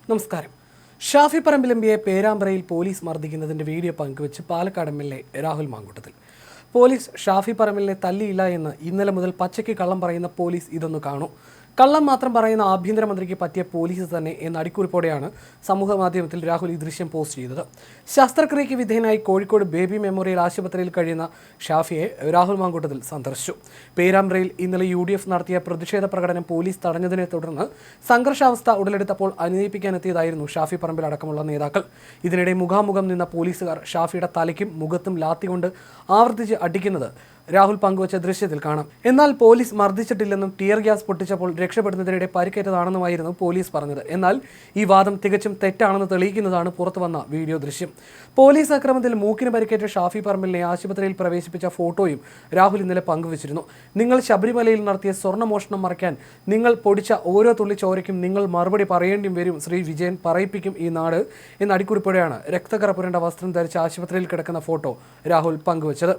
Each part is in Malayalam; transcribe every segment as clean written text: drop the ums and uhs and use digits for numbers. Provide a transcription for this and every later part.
നമസ്കാരം. ഷാഫി പറമ്പിൽ എംപിയെ പേരാമ്പ്രയിൽ പോലീസ് മർദ്ദിക്കുന്നതിന്റെ വീഡിയോ പങ്കുവെച്ച് പാലക്കാട് എംഎൽഎ രാഹുൽ മാങ്കൂട്ടത്തിൽ. പോലീസ് ഷാഫി പറമ്പിലിനെ തല്ലിയില്ല എന്ന് ഇന്നലെ മുതൽ പച്ചയ്ക്ക് കള്ളം പറയുന്ന പോലീസ് ഇതൊന്ന് കാണൂ. കള്ളം മാത്രം പറയുന്ന ആഭ്യന്തരമന്ത്രിക്ക് പറ്റിയ പോലീസ് തന്നെ എന്ന അടിക്കുറിപ്പോടെയാണ് സമൂഹ മാധ്യമത്തിൽ രാഹുൽ ഈ ദൃശ്യം പോസ്റ്റ് ചെയ്തത്. ശസ്ത്രക്രിയയ്ക്ക് വിധേയനായി കോഴിക്കോട് ബേബി മെമ്മോറിയൽ ആശുപത്രിയിൽ കഴിയുന്ന ഷാഫിയെ രാഹുൽ മാങ്കൂട്ടത്തിൽ സന്ദർശിച്ചു. പേരാമ്പ്രയിൽ ഇന്നലെ UDF നടത്തിയ പ്രതിഷേധ പ്രകടനം പോലീസ് തടഞ്ഞതിനെ തുടർന്ന് സംഘർഷാവസ്ഥ ഉടലെടുത്തപ്പോൾ അനുനയിപ്പിക്കാനെത്തിയതായിരുന്നു ഷാഫി പറമ്പിൽ അടക്കമുള്ള നേതാക്കൾ. ഇതിനിടെ മുഖാമുഖം നിന്ന പോലീസുകാർ ഷാഫിയുടെ തലയ്ക്കും മുഖത്തും ലാത്തികൊണ്ട് ആവർത്തിച്ച് അടിക്കുന്നത് രാഹുൽ പങ്കുവച്ച ദൃശ്യത്തിൽ കാണാം. എന്നാൽ പോലീസ് മർദ്ദിച്ചിട്ടില്ലെന്നും ടിയർ ഗ്യാസ് പൊട്ടിച്ചപ്പോൾ രക്ഷപ്പെടുന്നതിനിടെ പരിക്കേറ്റതാണെന്നുമായിരുന്നു പോലീസ് പറഞ്ഞത്. എന്നാൽ ഈ വാദം തികച്ചും തെറ്റാണെന്ന് തെളിയിക്കുന്നതാണ് പുറത്തുവന്ന വീഡിയോ ദൃശ്യം. പോലീസ് അക്രമത്തിൽ മൂക്കിന് പരിക്കേറ്റ ഷാഫി പറമ്പിലിനെ ആശുപത്രിയിൽ പ്രവേശിപ്പിച്ച ഫോട്ടോയും രാഹുൽ ഇന്നലെ പങ്കുവച്ചിരുന്നു. നിങ്ങൾ ശബരിമലയിൽ നടത്തിയ സ്വർണ്ണമോഷണം മറയ്ക്കാൻ നിങ്ങൾ പൊടിച്ച ഓരോ തുള്ളി ചോരയ്ക്കും നിങ്ങൾ മറുപടി പറയേണ്ടി വരും. ശ്രീ വിജയൻ പറയിപ്പിക്കും ഈ നാട് എന്ന അടിക്കുറിപ്പോടെയാണ് രക്തക്കറ പുരണ്ട വസ്ത്രം ധരിച്ച ആശുപത്രിയിൽ കിടക്കുന്ന ഫോട്ടോ രാഹുൽ പങ്കുവച്ചത്.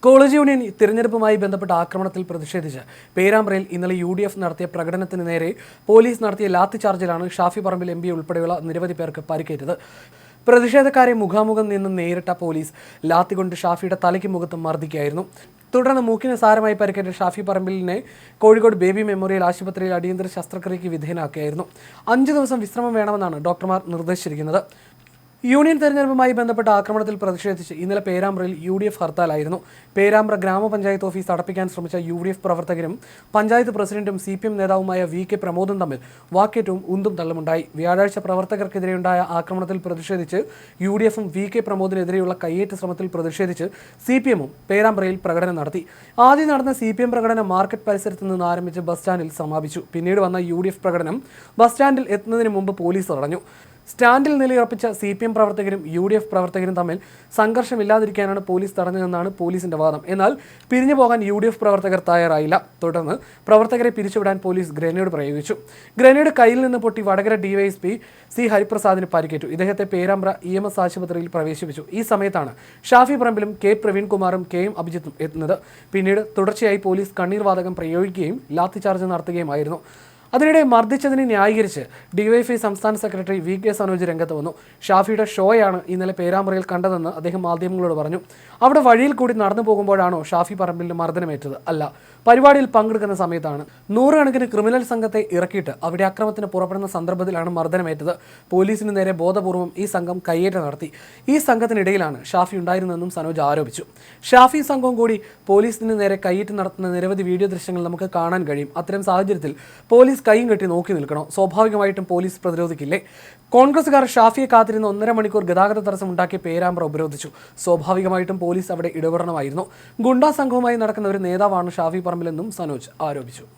കോളേജ് യൂണിയൻ തിരഞ്ഞെടുപ്പുമായി ബന്ധപ്പെട്ട ആക്രമണത്തിൽ പ്രതിഷേധിച്ച് പേരാമ്പ്രയിൽ ഇന്നലെ UDF നടത്തിയ പ്രകടനത്തിന് നേരെ പോലീസ് നടത്തിയ ലാത്തി ചാർജിലാണ് ഷാഫി പറമ്പിൽ MP ഉൾപ്പെടെയുള്ള നിരവധി പേർക്ക് പരിക്കേറ്റത്. പ്രതിഷേധക്കാരെ മുഖാമുഖം നിന്ന് നേരിട്ട പോലീസ് ലാത്തി കൊണ്ട് ഷാഫിയുടെ തലയ്ക്ക് മുഖത്തും മർദ്ദിക്കുകയായിരുന്നു. തുടർന്ന് മൂക്കിന് സാരമായി പരിക്കേറ്റ ഷാഫി പറമ്പിലിനെ കോഴിക്കോട് ബേബി മെമ്മോറിയൽ ആശുപത്രിയിൽ അടിയന്തര ശസ്ത്രക്രിയയ്ക്ക് വിധേയനാക്കുകയായിരുന്നു. 5 ദിവസം വിശ്രമം വേണമെന്നാണ് ഡോക്ടർമാർ നിർദ്ദേശിച്ചിരിക്കുന്നത്. യൂണിയൻ തെരഞ്ഞെടുപ്പുമായി ബന്ധപ്പെട്ട ആക്രമണത്തിൽ പ്രതിഷേധിച്ച് ഇന്നലെ പേരാമ്പ്രയിൽ UDF ഹർത്താലായിരുന്നു. പേരാമ്പ്ര ഗ്രാമപഞ്ചായത്ത് ഓഫീസ് അടപ്പിക്കാൻ ശ്രമിച്ച UDF പ്രവർത്തകരും പഞ്ചായത്ത് പ്രസിഡന്റും CPM നേതാവുമായ VK പ്രമോദും തമ്മിൽ വാക്കേറ്റവും ഉന്തും തള്ളുമുണ്ടായി. വ്യാഴാഴ്ച പ്രവർത്തകർക്കെതിരെയുണ്ടായ ആക്രമണത്തിൽ പ്രതിഷേധിച്ച് UDFും VK പ്രമോദിനെതിരെയുള്ള കയ്യേറ്റ ശ്രമത്തിൽ പ്രതിഷേധിച്ച് CPMും പേരാമ്പ്രയിൽ പ്രകടനം നടത്തി. ആദ്യം നടന്ന CPM പ്രകടനം മാർക്കറ്റ് പരിസരത്ത് നിന്ന് ആരംഭിച്ച് ബസ് സ്റ്റാൻഡിൽ സമാപിച്ചു. പിന്നീട് വന്ന UDF പ്രകടനം ബസ് സ്റ്റാൻഡിൽ എത്തുന്നതിന് മുമ്പ് പോലീസ് തടഞ്ഞു. സ്റ്റാൻഡിൽ നിലയുറപ്പിച്ച CPM പ്രവർത്തകരും UDF പ്രവർത്തകരും തമ്മിൽ സംഘർഷമില്ലാതിരിക്കാനാണ് പോലീസ് തടഞ്ഞതെന്നാണ് പോലീസിന്റെ വാദം. എന്നാൽ പിരിഞ്ഞു പോകാൻ UDF പ്രവർത്തകർ തയ്യാറായില്ല. തുടർന്ന് പ്രവർത്തകരെ പിരിച്ചുവിടാൻ പോലീസ് ഗ്രനേഡ് പ്രയോഗിച്ചു. ഗ്രനേഡ് കയ്യിൽ നിന്ന് പൊട്ടി വടകര DYSP C ഹരിപ്രസാദിന് പരിക്കേറ്റു. ഇദ്ദേഹത്തെ പേരാമ്പ്ര EMS ആശുപത്രിയിൽ പ്രവേശിപ്പിച്ചു. ഈ സമയത്താണ് ഷാഫി പറമ്പിലും K പ്രവീൺകുമാറും KM അഭിജിത്തും എത്തുന്നത്. പിന്നീട് തുടർച്ചയായി പോലീസ് കണ്ണീർ വാതകം പ്രയോഗിക്കുകയും ലാത്തിചാർജ് നടത്തുകയുമായിരുന്നു. അതിനിടെ മർദ്ദിച്ചതിനെ ന്യായീകരിച്ച് DYFI സംസ്ഥാന സെക്രട്ടറി VK സനോജ് രംഗത്ത് വന്നു. ഷാഫിയുടെ ഷോയാണ് ഇന്നലെ പേരാമ്പ്രയിൽ കണ്ടതെന്ന് അദ്ദേഹം മാധ്യമങ്ങളോട് പറഞ്ഞു. അവിടെ വഴിയിൽ കൂടി നടന്നു പോകുമ്പോഴാണോ ഷാഫി പറമ്പിലിന് മർദ്ദനമേറ്റത്? അല്ല, പരിപാടിയിൽ പങ്കെടുക്കുന്ന സമയത്താണ്. 100 കണക്കിന് ക്രിമിനൽ സംഘത്തെ ഇറക്കിയിട്ട് അവിടെ അക്രമത്തിന് പുറപ്പെടുന്ന സന്ദർഭത്തിലാണ് മർദ്ദനമേറ്റത്. പോലീസിന് നേരെ ബോധപൂർവം ഈ സംഘം കയ്യേറ്റം നടത്തി. ഈ സംഘത്തിനിടയിലാണ് ഷാഫി ഉണ്ടായിരുന്നതെന്നും സനോജ് ആരോപിച്ചു. ഷാഫി സംഘവും കൂടി പോലീസിന് നേരെ കയ്യേറ്റം നടത്തുന്ന നിരവധി വീഡിയോ ദൃശ്യങ്ങൾ നമുക്ക് കാണാൻ കഴിയും. അത്തരം സാഹചര്യത്തിൽ പോലീസ് കൈയും കെട്ടി നോക്കി നിൽക്കണോ? സ്വാഭാവികമായിട്ടും പോലീസ് പ്രതിരോധിക്കില്ലേ? കോൺഗ്രസുകാർ ഷാഫിയെ കാത്തിരുന്ന് 1.5 മണിക്കൂർ ഗതാഗത തടസ്സം ഉണ്ടാക്കി പേരാമ്പ്ര ഉപരോധിച്ചു. സ്വാഭാവികമായിട്ടും പോലീസ് അവിടെ ഇടപെടണമായിരുന്നു. ഗുണ്ടാ സംഘവുമായി നടക്കുന്ന ഒരു നേതാവാണ് ഷാഫി പറമ്പിലെന്നും സനോജ് ആരോപിച്ചു.